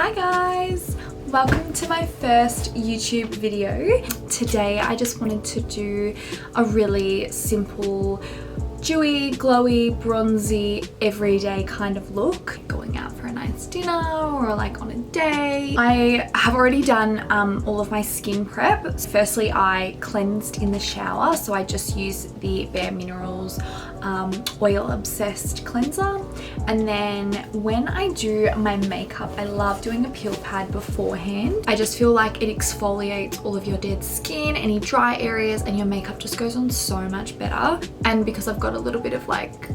Hi guys! Welcome to my first YouTube video. Today I just wanted to do a really simple, dewy, glowy, bronzy, everyday kind of look. Going out for a nice dinner or like on a day. I have already done all of my skin prep. Firstly, I cleansed in the shower, so I just used the Bare Minerals Oil Obsessed cleanser. And then when I do my makeup, I love doing a peel pad beforehand. I just feel like it exfoliates all of your dead skin, any dry areas, and your makeup just goes on so much better. And because I've got a little bit of like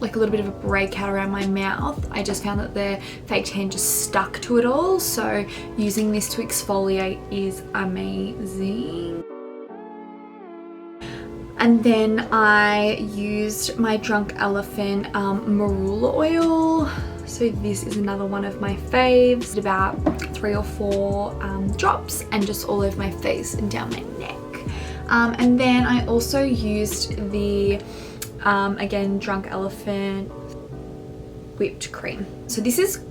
a little bit of a breakout around my mouth, I just found that the fake tan just stuck to it all. So using this to exfoliate is amazing. And then I used my Drunk Elephant marula oil. So this is another one of my faves. About 3 or 4 drops and just all over my face and down my neck. And then I also used the again, Drunk Elephant whipped cream. So this is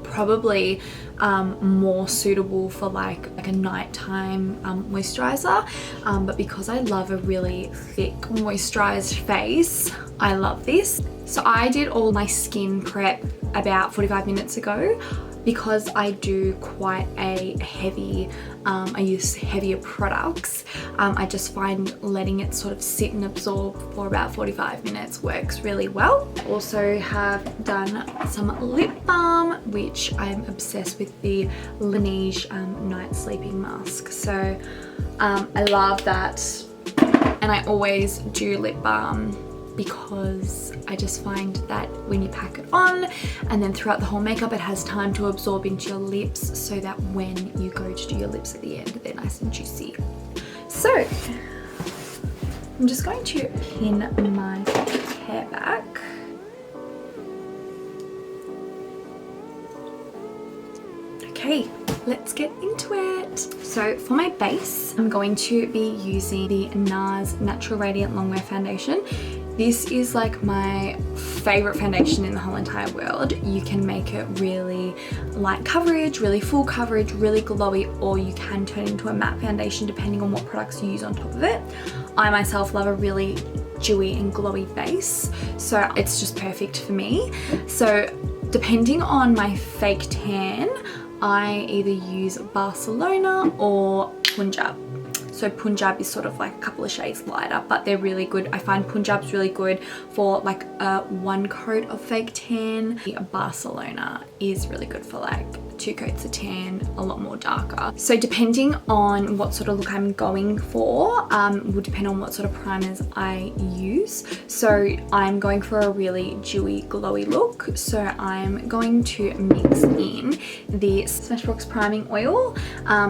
probably more suitable for like a nighttime moisturizer, but because I love a really thick moisturized face, I love this. So I did all my skin prep about 45 minutes ago. Because I do quite a heavy, I use heavier products, I just find letting it sort of sit and absorb for about 45 minutes works really well. I also have done some lip balm, which I'm obsessed with the Laneige night sleeping mask. So I love that, and I always do lip balm because I just find that when you pack it on and then throughout the whole makeup, it has time to absorb into your lips so that when you go to do your lips at the end, they're nice and juicy. So I'm just going to pin my hair back. Okay, let's get into it. So for my base, I'm going to be using the NARS Natural Radiant Longwear Foundation. This is like my favorite foundation in the whole entire world. You can make it really light coverage, really full coverage, really glowy, or you can turn it into a matte foundation depending on what products you use on top of it. I myself love a really dewy and glowy base, so it's just perfect for me. So depending on my fake tan, I either use Barcelona or Punjab. So Punjab is sort of like a couple of shades lighter, but they're really good. I find Punjab's really good for like a 1 coat of fake tan. Barcelona is really good for like 2 coats of tan, a lot more darker. So depending on what sort of look I'm going for, will depend on what sort of primers I use. So I'm going for a really dewy, glowy look. So I'm going to mix in the Smashbox Priming Oil.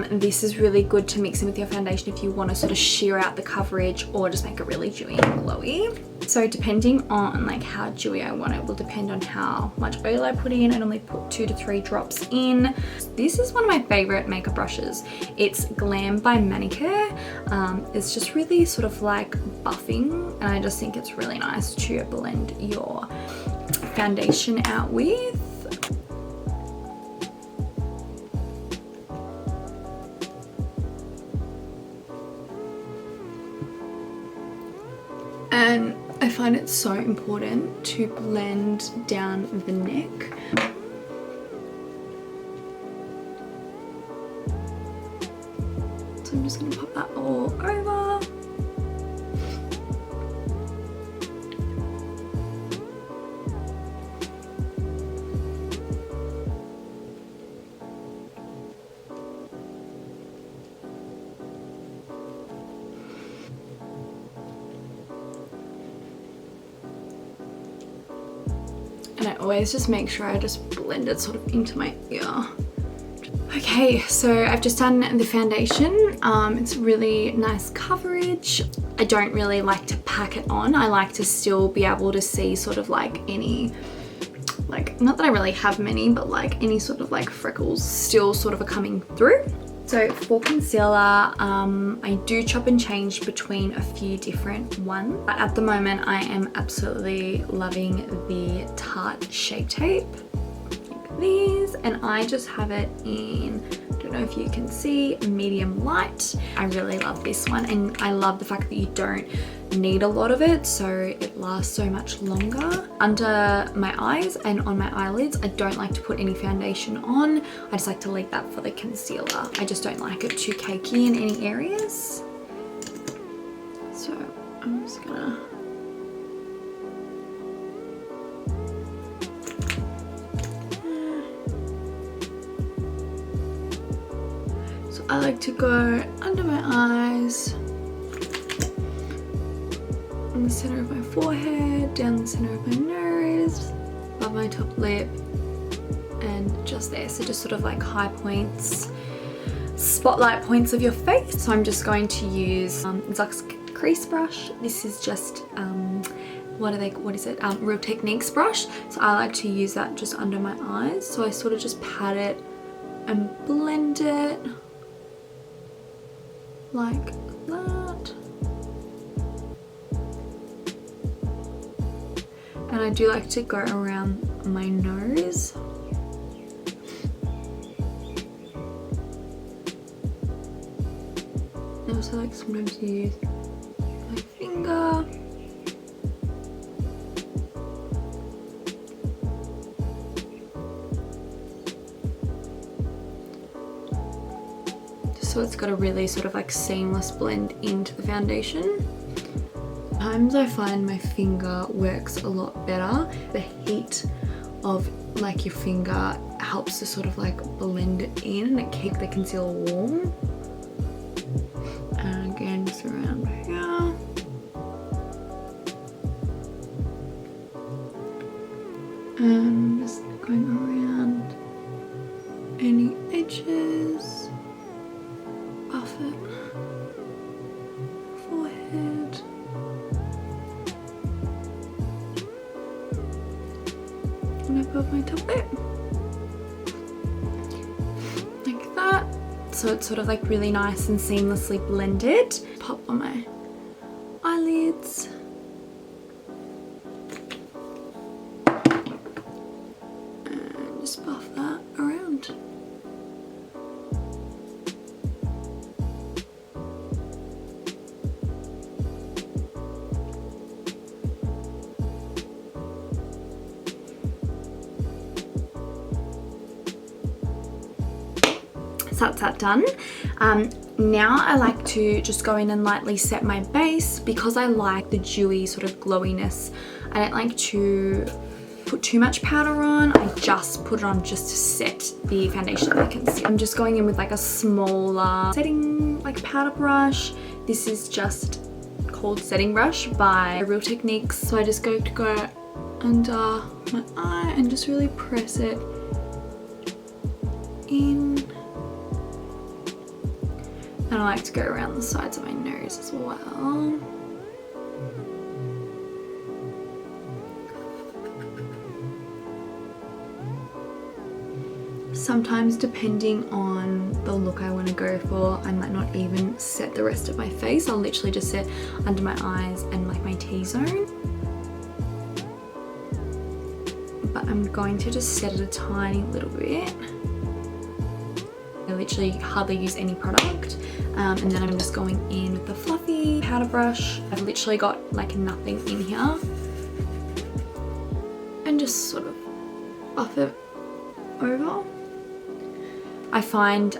This is really good to mix in with your foundation if you want to sort of sheer out the coverage or just make it really dewy and glowy. So depending on like how dewy I want it will depend on how much oil I put in. I normally put 2 to 3 drops in. This is one of my favorite makeup brushes. It's Glam by Manicure. It's just really sort of like buffing, and I just think it's really nice to blend your foundation out with. And I find it so important to blend down the neck. So I'm just going to pop that all over. And I always just make sure I just blend it sort of into my ear. Okay, so I've just done the foundation. It's really nice coverage. I don't really like to pack it on. I like to still be able to see sort of like any, like, not that I really have many, but like any sort of like freckles still sort of are coming through. So for concealer, I do chop and change between a few different ones. But at the moment, I am absolutely loving the Tarte Shape Tape. You can these, and I just have it in, I don't know if you can see, medium light. I really love this one, and I love the fact that you don't need a lot of it, so it lasts so much longer. Under my eyes and on my eyelids, I don't like to put any foundation on. I just like to leave that for the concealer. I just don't like it too cakey in any areas. So I'm just gonna I like to go under my eyes, on the center of my forehead, down the center of my nose, above my top lip, and just there. So just sort of like high points, spotlight points of your face. So I'm just going to use Zuck's crease brush. This is just Real Techniques brush. So I like to use that just under my eyes. So I sort of just pat it and blend it like that. And I do like to go around my nose. I also like sometimes to use my finger. So it's got a really sort of like seamless blend into the foundation. Sometimes I find my finger works a lot better. The heat of like your finger helps to sort of like blend it in and keep the concealer warm. And again, just around here. And just going around any edges. Buff it, forehead, and above my top lip, like that. So it's sort of like really nice and seamlessly blended. Pop on my eyelids. And just buff that around. So that's that done. Now I like to just go in and lightly set my base because I like the dewy sort of glowiness. I don't like to put too much powder on. I just put it on just to set the foundation that I can see. I'm just going in with like a smaller setting like powder brush. This is just called Setting Brush by Real Techniques. So I just go under my eye and just really press it in. And I like to go around the sides of my nose as well. Sometimes, depending on the look I want to go for, I might not even set the rest of my face. I'll literally just set under my eyes and like my T-zone. But I'm going to just set it a tiny little bit. I literally hardly use any product, and then I'm just going in with the fluffy powder brush. I've literally got like nothing in here, and just sort of buff it over. I find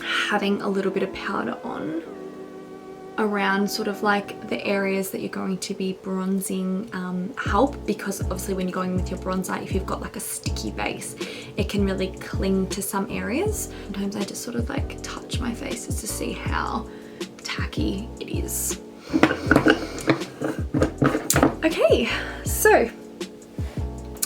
having a little bit of powder on around sort of like the areas that you're going to be bronzing help, because obviously when you're going with your bronzer, if you've got like a sticky base, it can really cling to some areas. Sometimes I just sort of like touch my face just to see how tacky it is. Okay, so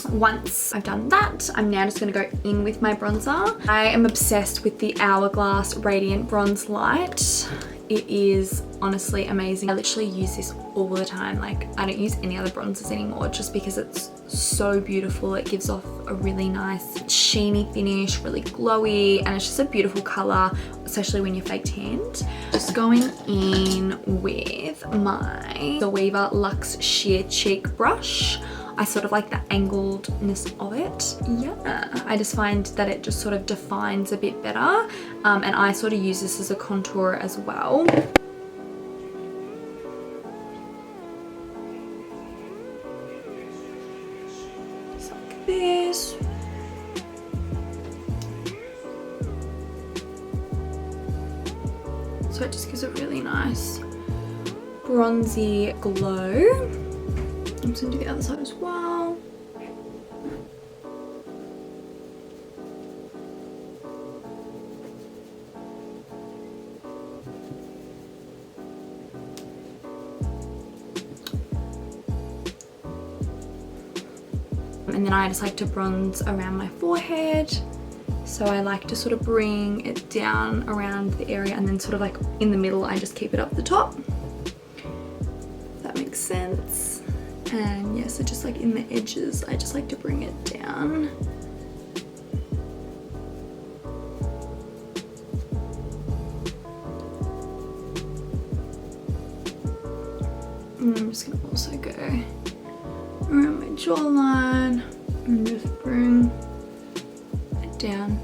once I've done that, I'm now just going to go in with my bronzer. I am obsessed with the Hourglass Radiant Bronze Light. It is honestly amazing. I literally use this all the time. Like, I don't use any other bronzers anymore just because it's so beautiful. It gives off a really nice sheeny finish, really glowy, and it's just a beautiful color, especially when you're fake tanned. Just going in with my The Weaver Luxe Sheer Cheek brush. I sort of like the angledness of it. Yeah, I just find that it just sort of defines a bit better, and I sort of use this as a contour as well. Just like this. So it just gives a really nice bronzy glow. I'm just going to do the other side as well. And then I just like to bronze around my forehead. So I like to sort of bring it down around the area, and then sort of like in the middle I just keep it up the top. If that makes sense. And yeah, so just like in the edges I just like to bring it down. And I'm just going to also go around my jawline and just bring it down.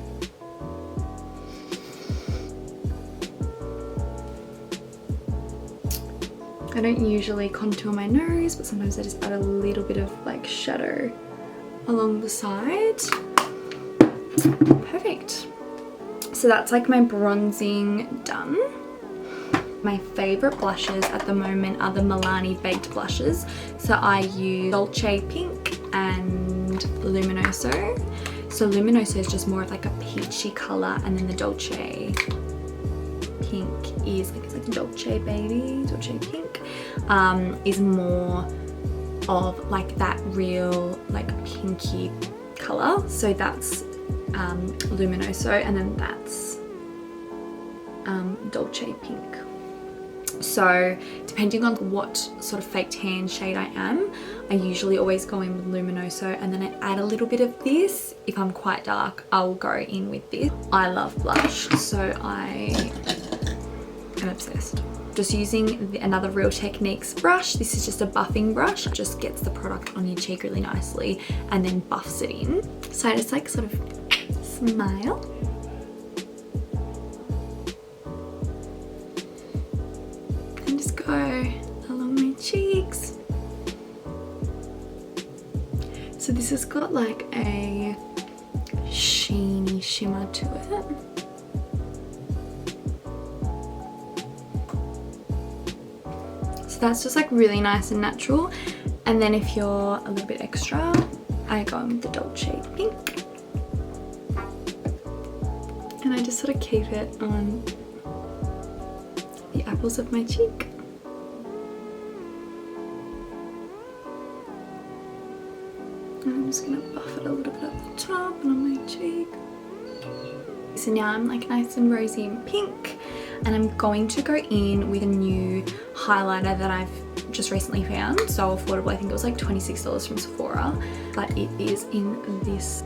I don't usually contour my nose, but sometimes I just add a little bit of like shadow along the side. Perfect. So that's like my bronzing done. My favorite blushes at the moment are the Milani baked blushes. So I use Dolce Pink and Luminoso. So Luminoso is just more of like a peachy color, and then the Dolce Pink is like, it's like Dolce Baby, Dolce Pink, is more of like that real like pinky color. So that's Luminoso, and then that's Dolce Pink. So depending on what sort of fake tan shade I am, I usually always go in with Luminoso, and then I add a little bit of this. If I'm quite dark, I'll go in with this. I love blush, so I am obsessed. Just using another Real Techniques brush. This is just a buffing brush. It just gets the product on your cheek really nicely and then buffs it in. So I just like sort of smile. And just go along my cheeks. So this has got like a sheeny shimmer to it. So that's just like really nice and natural. And then if you're a little bit extra, I go in with the Dolce Pink. And I just sort of keep it on the apples of my cheek. And I'm just gonna buff it a little bit at the top and on my cheek. So now I'm like nice and rosy and pink, and I'm going to go in with a new highlighter that I've just recently found. So affordable, I think it was like $26 from Sephora, but it is in this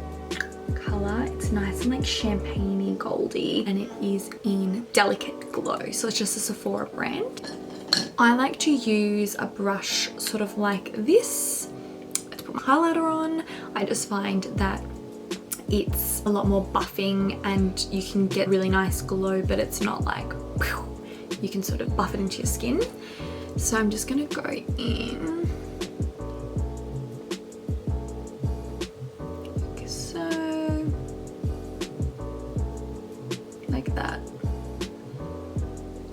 color. It's nice and like champagne-y goldy, and it is in Delicate Glow. So it's just a Sephora brand. I like to use a brush sort of like this to put my highlighter on. I just find that it's a lot more buffing and you can get really nice glow, but it's not like whew, you can sort of buff it into your skin. So I'm just gonna go in like so, like that.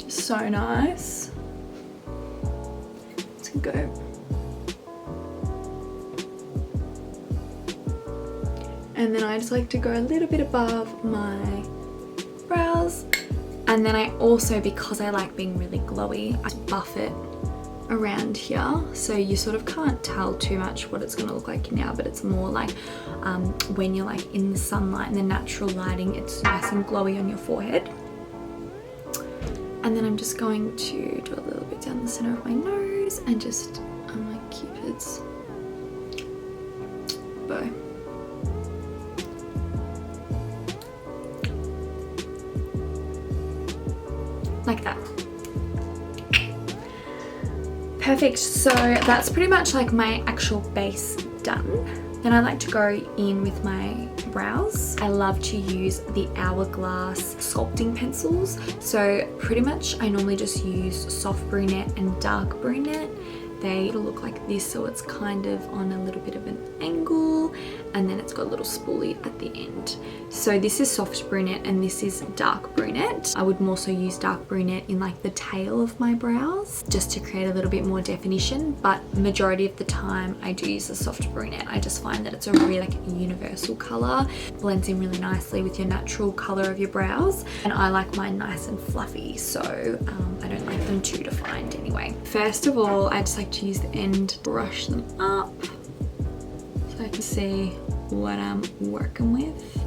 So nice. It's gonna go. And then I just like to go a little bit above my brows. And then I also, because I like being really glowy, I buff it around here. So you sort of can't tell too much what it's gonna look like now, but it's more like when you're like in the sunlight and the natural lighting, it's nice and glowy on your forehead. And then I'm just going to do a little bit down the center of my nose and just on my Cupid's bow. Like that. Perfect. So that's pretty much like my actual base done. Then I like to go in with my brows. I love to use the Hourglass sculpting pencils. So pretty much I normally just use soft brunette and dark brunette. They look like this, so it's kind of on a little bit of an angle, and then it's got a little spoolie at the end. So this is soft brunette and this is dark brunette. I would more so use dark brunette in like the tail of my brows just to create a little bit more definition, but majority of the time I do use the soft brunette. I just find that it's a really like universal color, blends in really nicely with your natural color of your brows, and I like mine nice and fluffy, so I don't like them too defined anyway. First of all, I just like to use the end to brush them up so I can see what I'm working with.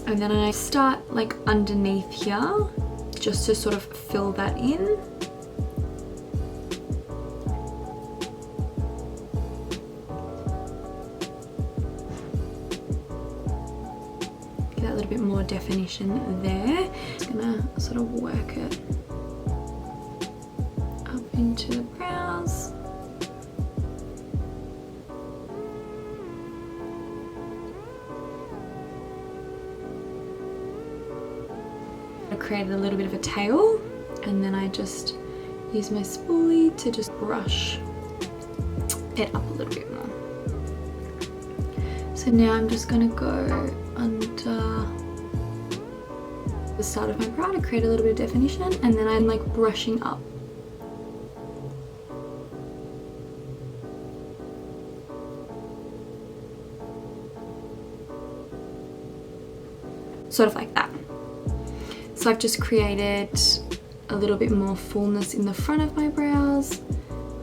And then I start like underneath here just to sort of fill that in. Get a little bit more definition there. Just gonna sort of work it up into the brows. I created a little bit of a tail, and then I just use my spoolie to just brush it up a little bit more. So now I'm just gonna go under the start of my brow to create a little bit of definition, and then I'm like brushing up. Sort of like that. So I've just created a little bit more fullness in the front of my brows,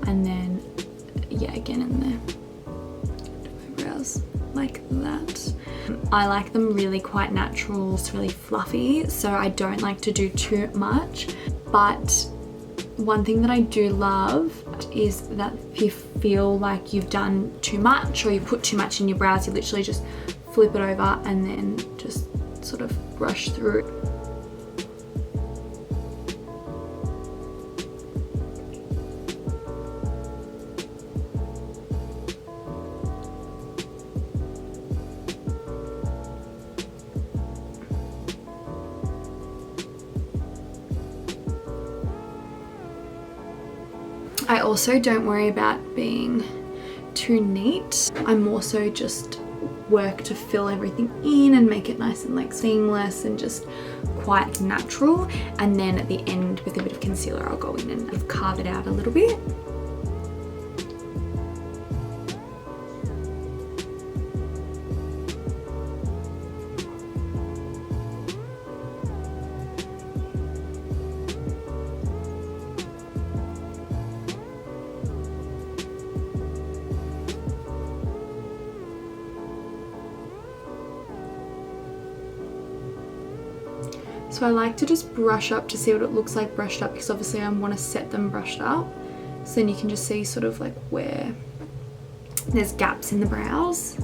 and then yeah, again in my brows like that. I like them really quite natural, it's really fluffy, so I don't like to do too much. But one thing that I do love is that if you feel like you've done too much or you put too much in your brows, you literally just flip it over and then just sort of brush through it. I also don't worry about being too neat. I more so just work to fill everything in and make it nice and like seamless and just quite natural. And then at the end with a bit of concealer, I'll go in and carve it out a little bit. So I like to just brush up to see what it looks like brushed up, because obviously I want to set them brushed up. So then you can just see sort of like where there's gaps in the brows.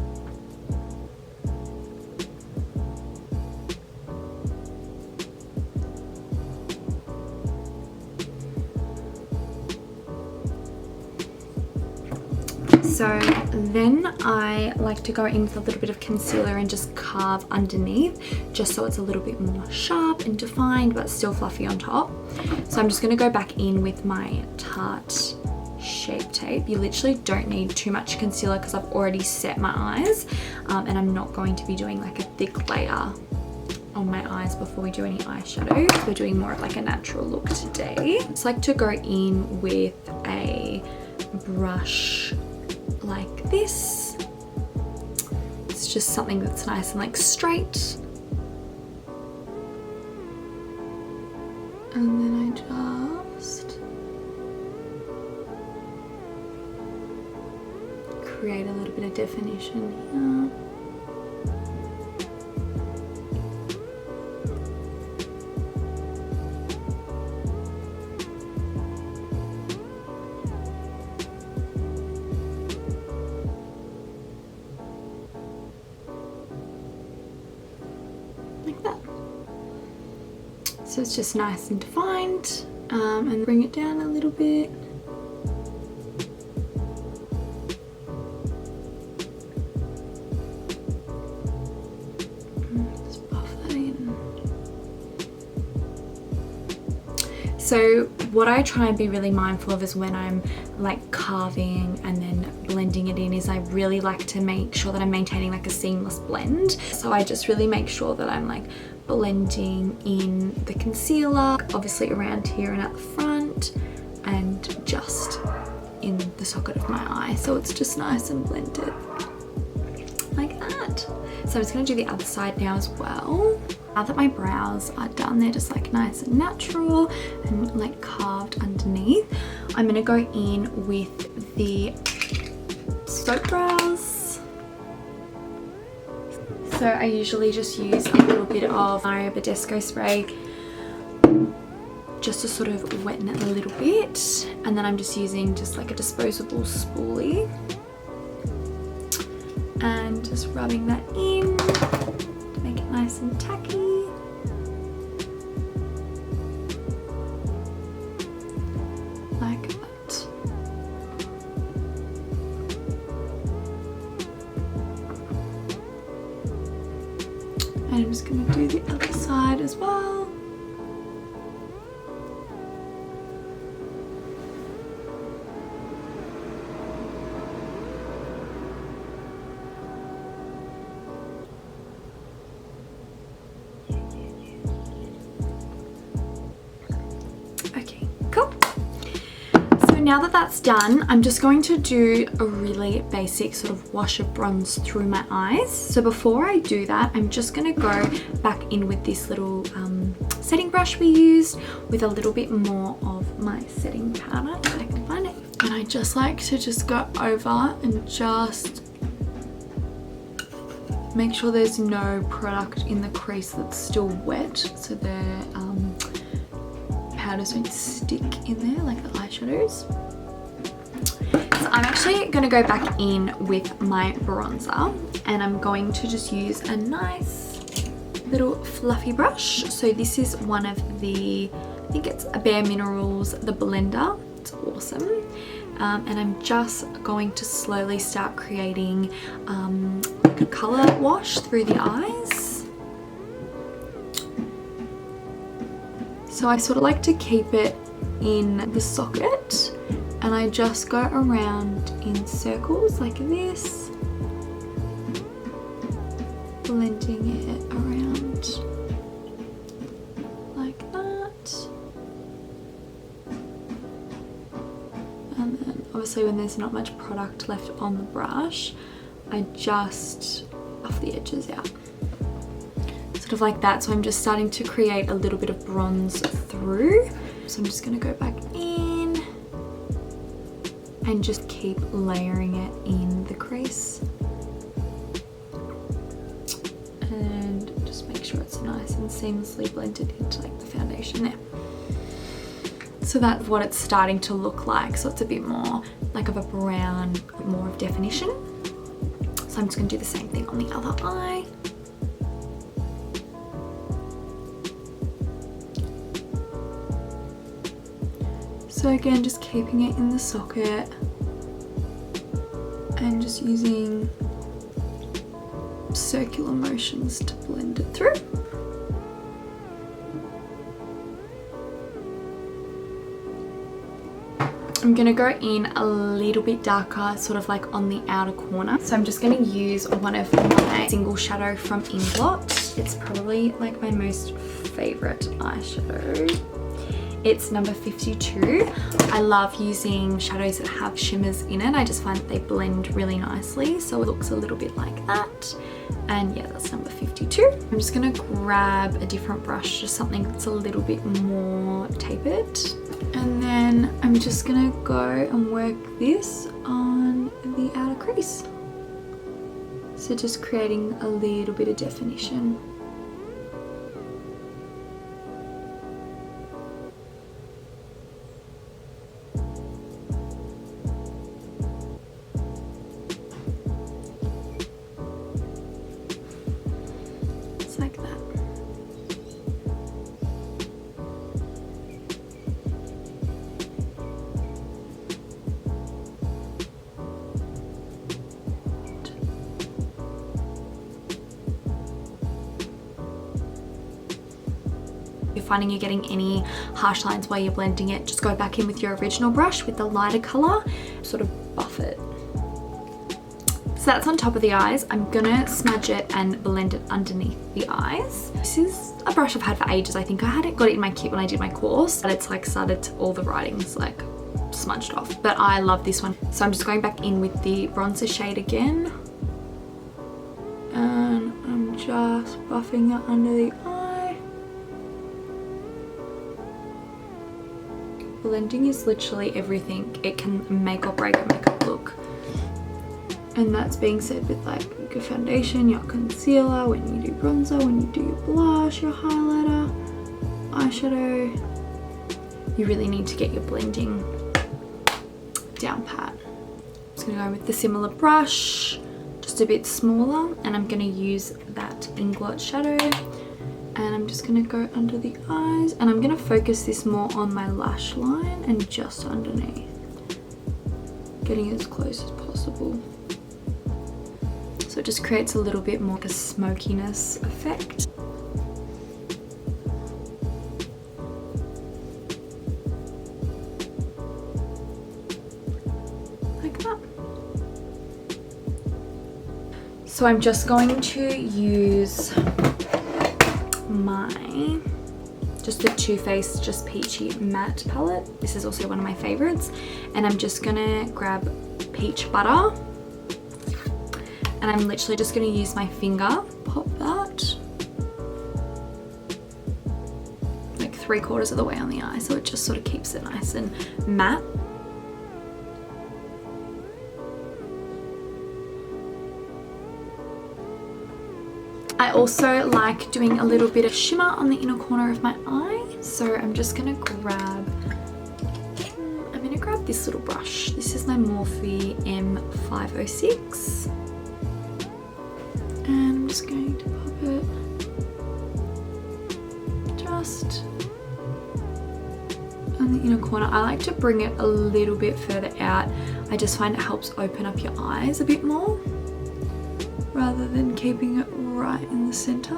So then I like to go in with a little bit of concealer and just carve underneath, just so it's a little bit more sharp and defined but still fluffy on top. So I'm just going to go back in with my Tarte Shape Tape. You literally don't need too much concealer because I've already set my eyes, and I'm not going to be doing like a thick layer on my eyes before we do any eyeshadow. We're doing more of like a natural look today. It's like to go in with a brush like this. It's just something that's nice and like straight. And then I just create a little bit of definition here. Like that. So it's just nice and defined, and bring it down a little bit. So what I try and be really mindful of is when I'm like carving and then blending it in, is I really like to make sure that I'm maintaining like a seamless blend. So I just really make sure that I'm like blending in the concealer, obviously around here and at the front, and just in the socket of my eye, so it's just nice and blended like that. So I'm just going to do the other side now as well. Now that my brows are done, they're just like nice and natural and like carved underneath, I'm going to go in with the soap brows. So I usually just use a little bit of Mario Badescu spray just to sort of wetten it a little bit, and then I'm just using just like a disposable spoolie and just rubbing that in to make it nice and tacky. Like that. And I'm just going to do the other side as well. Okay, cool. So now that that's done, I'm just going to do a really basic sort of wash of bronze through my eyes. So before I do that, I'm just going to go back in with this little setting brush we used with a little bit more of my setting powder, if I can find it. And I just like to just go over and just make sure there's no product in the crease that's still wet, so the powders don't stick in there like the eyeshadows. So I'm actually going to go back in with my bronzer, and I'm going to just use a nice little fluffy brush. So this is one of the, I think it's a Bare Minerals, the blender. It's awesome. And I'm just going to slowly start creating like a colour wash through the eyes. So I sort of like to keep it in the socket, and I just go around in circles like this, blending it around like that. And then obviously when there's not much product left on the brush, I just buff the edges out. Sort of like that. So I'm just starting to create a little bit of bronze through. So I'm just going to go back in and just keep layering it in the crease. And just make sure it's nice and seamlessly blended into like the foundation there. So that's what it's starting to look like. So it's a bit more like of a brown, more of definition. So I'm just going to do the same thing on the other eye. So again, just keeping it in the socket and just using circular motions to blend it through. I'm gonna go in a little bit darker, sort of like on the outer corner. So I'm just gonna use one of my single shadow from Inglot. It's probably like my most favorite eyeshadow. It's number 52. I love using shadows that have shimmers in it. I just find that they blend really nicely. So it looks a little bit like that. And yeah, that's number 52. I'm just gonna grab a different brush, just something that's a little bit more tapered. And then I'm just gonna go and work this on the outer crease. So just creating a little bit of definition. Like that. finding you're getting any harsh lines while you're blending it, just go back in with your original brush with the lighter color, sort of buff it. So that's on top of the eyes. I'm gonna smudge it and blend it underneath the eyes. This is a brush I've had for ages. I think I had it, got it in my kit when I did my course, but it's like started to, all the writing's like smudged off. But I love this one. So I'm just going back in with the bronzer shade again. And I'm just buffing it under the eye. Blending is literally everything. It can make or break a makeup look. And that's being said with like your foundation, your concealer, when you do bronzer, when you do your blush, your highlighter, eyeshadow. You really need to get your blending down pat. I'm just gonna go with the similar brush, just a bit smaller, and I'm gonna use that Inglot shadow, and I'm just gonna go under the eyes, and I'm gonna focus this more on my lash line and just underneath, getting as close as possible. So it just creates a little bit more of a smokiness effect. Like that. So I'm just going to use my, just the Too Faced Just Peachy Matte palette. This is also one of my favorites. And I'm just gonna grab Peach Butter. And I'm literally just going to use my finger, pop that like 3/4 of the way on the eye, so it just sort of keeps it nice and matte. I also like doing a little bit of shimmer on the inner corner of my eye, so I'm just going to grab this little brush. This is my Morphe M506. And I'm just going to pop it just on the inner corner. I like to bring it a little bit further out. I just find it helps open up your eyes a bit more rather than keeping it right in the center.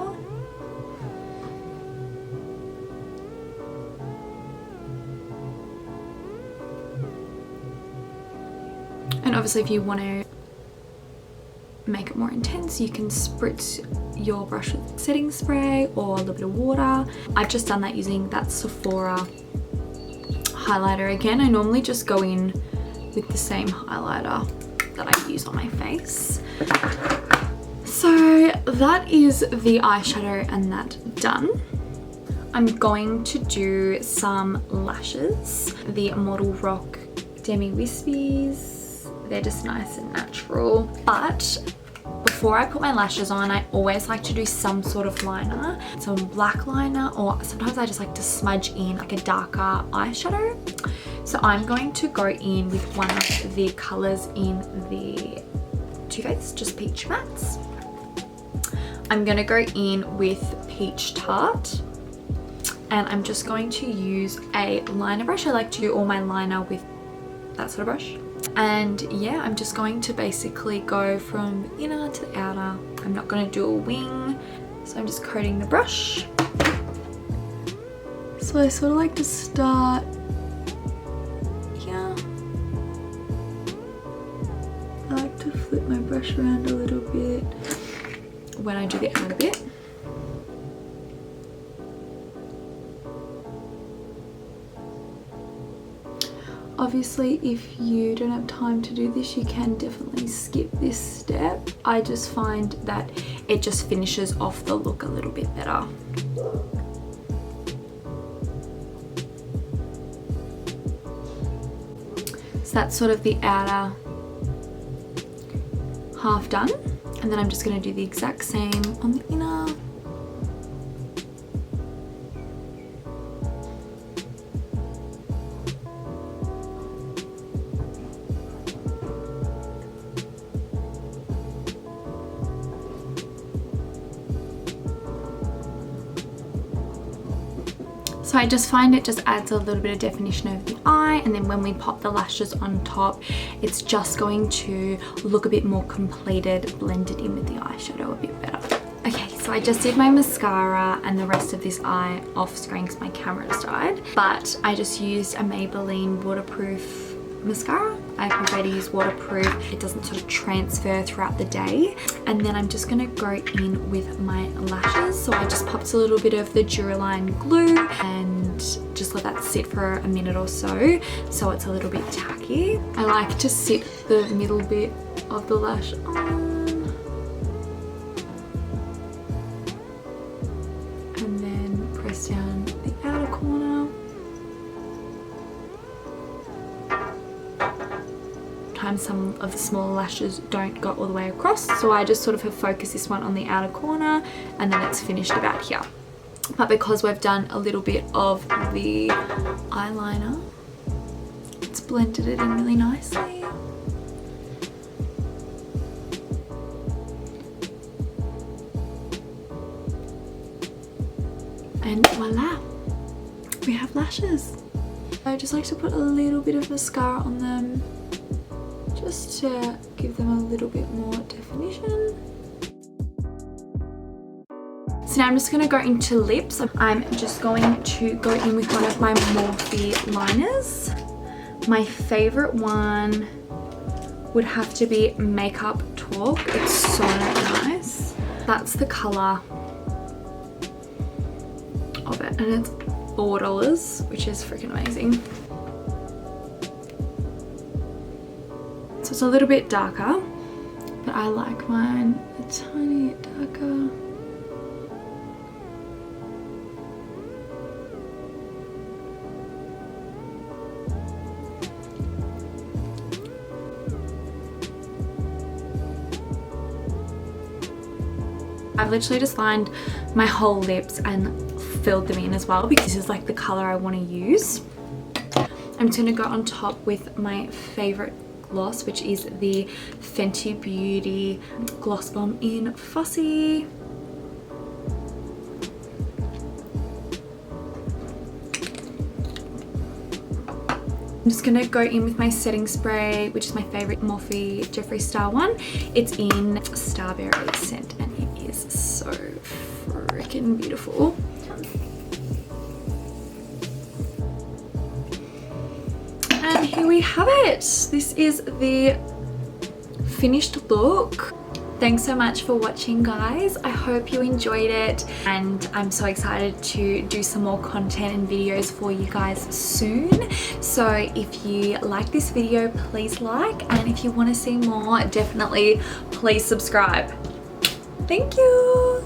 And obviously if you want to make it more intense, you can spritz your brush with setting spray or a little bit of water. I've just done that using that Sephora highlighter again. I normally just go in with the same highlighter that I use on my face. So that is the eyeshadow and that done. I'm going to do some lashes. The Model Rock Demi Wispies. They're just nice and natural. But before I put my lashes on, I always like to do some sort of liner. Some black liner, or sometimes I just like to smudge in like a darker eyeshadow. So I'm going to go in with one of the colors in the Too Faced Just Peach Mattes. I'm gonna go in with Peach Tart. And I'm just going to use a liner brush. I like to do all my liner with that sort of brush. And yeah, I'm just going to basically go from inner to the outer. I'm not going to do a wing, so I'm just coating the brush. So I sort of like to start here. I like to flip my brush around a little bit when I do the outer bit. Obviously, if you don't have time to do this, you can definitely skip this step. I just find that it just finishes off the look a little bit better. So that's sort of the outer half done. And then I'm just going to do the exact same on the inner. So I just find it just adds a little bit of definition over the eye, and then when we pop the lashes on top, it's just going to look a bit more completed, blended in with the eyeshadow a bit better. Okay, So I just did my mascara and the rest of this eye off screen because my camera just died. But I just used a Maybelline waterproof mascara. I prefer to use waterproof. It doesn't sort of transfer throughout the day. And then I'm just gonna go in with my lashes. So I just popped a little bit of the Duraline glue and just let that sit for a minute or so it's a little bit tacky. I like to sit the middle bit of the lash on. And then press down the outer corner. Sometimes some of the smaller lashes don't go all the way across, so I just sort of have focused this one on the outer corner and then it's finished about here. But because we've done a little bit of the eyeliner, it's blended it in really nicely. And voila, we have lashes. I just like to put a little bit of mascara on them just to give them a little bit more definition. So now I'm just going to go into lips. I'm just going to go in with one of my Morphe liners. My favorite one would have to be Makeup Talk. It's so nice. That's the color of it, and it's $4, which is freaking amazing. So it's a little bit darker, but I like mine a tiny darker. I've literally just lined my whole lips and filled them in as well because this is like the color I want to use. I'm just going to go on top with my favorite gloss, which is the Fenty Beauty Gloss Bomb in Fussy. I'm just going to go in with my setting spray, which is my favorite Morphe Jeffree Star one. It's in Starberry scent and it is so freaking beautiful. And here we have it. This is the finished look. Thanks so much for watching, guys. I hope you enjoyed it, and I'm so excited to do some more content and videos for you guys soon. So if you like this video, please like, and if you want to see more, definitely please subscribe. Thank you.